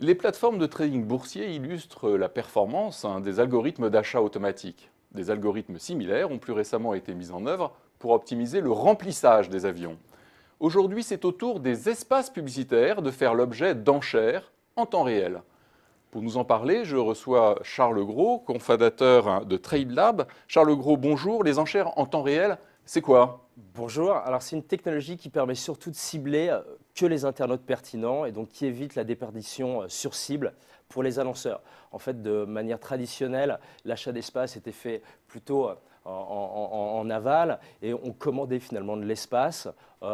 Les plateformes de trading boursier illustrent la performance des algorithmes d'achat automatique. Des algorithmes similaires ont plus récemment été mis en œuvre pour optimiser le remplissage des avions. Aujourd'hui, c'est au tour des espaces publicitaires de faire l'objet d'enchères en temps réel. Pour nous en parler, je reçois Charles Gros, cofondateur de TradeLab. Charles Gros, bonjour. Les enchères en temps réel, c'est quoi ? Bonjour, alors c'est une technologie qui permet surtout de cibler que les internautes pertinents et donc qui évite la déperdition sur cible pour les annonceurs. En fait, de manière traditionnelle, l'achat d'espace était fait plutôt en aval et on commandait finalement de l'espace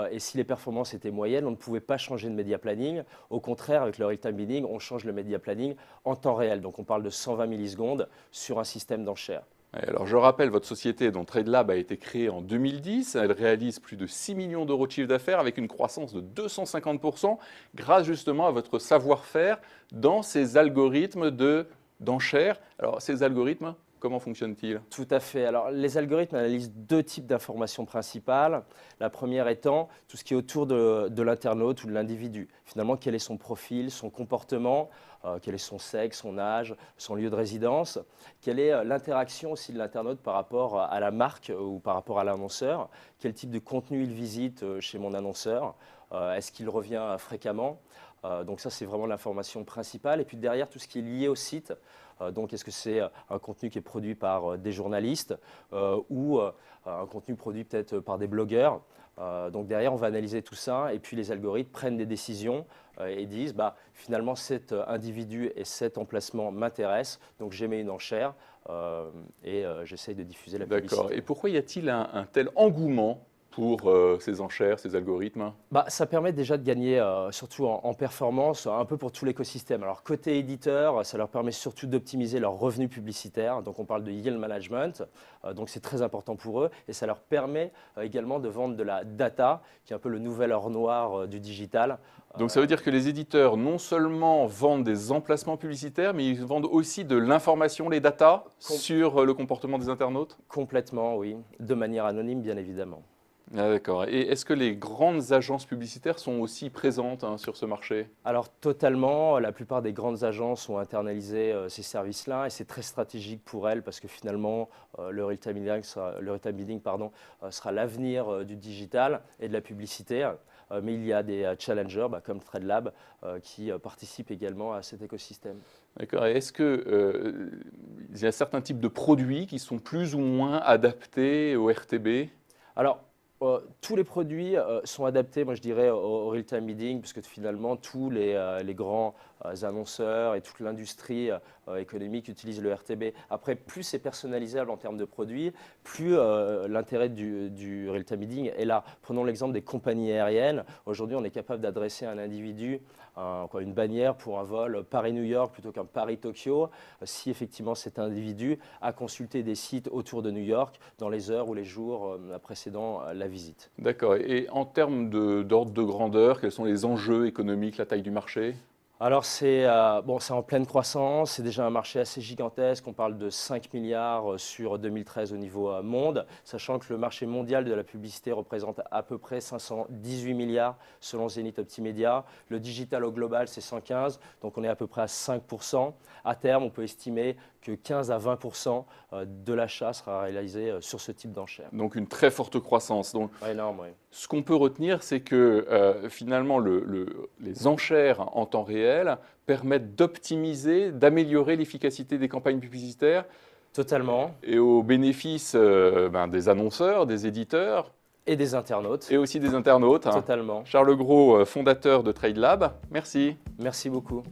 et si les performances étaient moyennes, on ne pouvait pas changer de media planning. Au contraire, avec le real-time bidding, on change le media planning en temps réel. Donc on parle de 120 millisecondes sur un système d'enchères. Alors, je rappelle, votre société, dont TradeLab, a été créée en 2010. Elle réalise plus de 6 millions d'euros de chiffre d'affaires avec une croissance de 250% grâce justement à votre savoir-faire dans ces algorithmes d'enchères. Alors, ces algorithmes, comment fonctionnent-ils ? Tout à fait. Alors, les algorithmes analysent deux types d'informations principales. La première étant tout ce qui est autour de l'internaute ou de l'individu. Finalement, quel est son profil, son comportement, quel est son sexe, son âge, son lieu de résidence, quelle est l'interaction aussi de l'internaute par rapport à la marque ou par rapport à l'annonceur, quel type de contenu il visite chez mon annonceur, est-ce qu'il revient fréquemment. Donc ça, c'est vraiment l'information principale. Et puis derrière, tout ce qui est lié au site. Donc, est-ce que c'est un contenu qui est produit par des journalistes ou un contenu produit peut-être par des blogueurs. Donc derrière, on va analyser tout ça et puis les algorithmes prennent des décisions et disent finalement cet individu et cet emplacement m'intéressent, donc j'émets une enchère et j'essaye de diffuser la publicité. D'accord. Et pourquoi y a-t-il un tel engouement pour ces enchères, ces algorithmes ? Ça permet déjà de gagner, surtout en performance, un peu pour tout l'écosystème. Alors côté éditeur, ça leur permet surtout d'optimiser leurs revenus publicitaires. Donc on parle de yield management, donc c'est très important pour eux. Et ça leur permet également de vendre de la data, qui est un peu le nouvel or noir du digital. Donc ça veut dire que les éditeurs non seulement vendent des emplacements publicitaires, mais ils vendent aussi de l'information, les data, sur le comportement des internautes ? Complètement, oui. De manière anonyme, bien évidemment. Ah, d'accord. Et est-ce que les grandes agences publicitaires sont aussi présentes sur ce marché ? Alors totalement, la plupart des grandes agences ont internalisé ces services-là et c'est très stratégique pour elles parce que finalement le real-time bidding sera l'avenir du digital et de la publicité. Mais il y a des challengers comme TradeLab qui participent également à cet écosystème. D'accord. Et est-ce qu'il y a certains types de produits qui sont plus ou moins adaptés au RTB ? Alors, tous les produits sont adaptés, moi je dirais, au real-time bidding, puisque finalement tous les grands annonceurs et toute l'industrie économique utilisent le RTB. Après, plus c'est personnalisable en termes de produits, plus l'intérêt du real-time bidding est là. Prenons l'exemple des compagnies aériennes. Aujourd'hui, on est capable d'adresser à un individu une bannière pour un vol Paris-New York plutôt qu'un Paris-Tokyo, si effectivement cet individu a consulté des sites autour de New York dans les heures ou les jours précédant la visite. D'accord. Et en termes d'ordre de grandeur, quels sont les enjeux économiques, la taille du marché ? Alors c'est en pleine croissance, c'est déjà un marché assez gigantesque, on parle de 5 milliards sur 2013 au niveau monde, sachant que le marché mondial de la publicité représente à peu près 518 milliards selon Zenith Optimedia. Le digital au global c'est 115, donc on est à peu près à 5%. À terme, on peut estimer que 15 à 20% de l'achat sera réalisé sur ce type d'enchères. Donc une très forte croissance. Donc, énorme, oui. Ce qu'on peut retenir, c'est que finalement les enchères en temps réel permettent d'optimiser, d'améliorer l'efficacité des campagnes publicitaires. Totalement. Et au bénéfice des annonceurs, des éditeurs. Et des internautes. Et aussi des internautes. Totalement. Charles Gros, fondateur de TradeLab, merci. Merci beaucoup.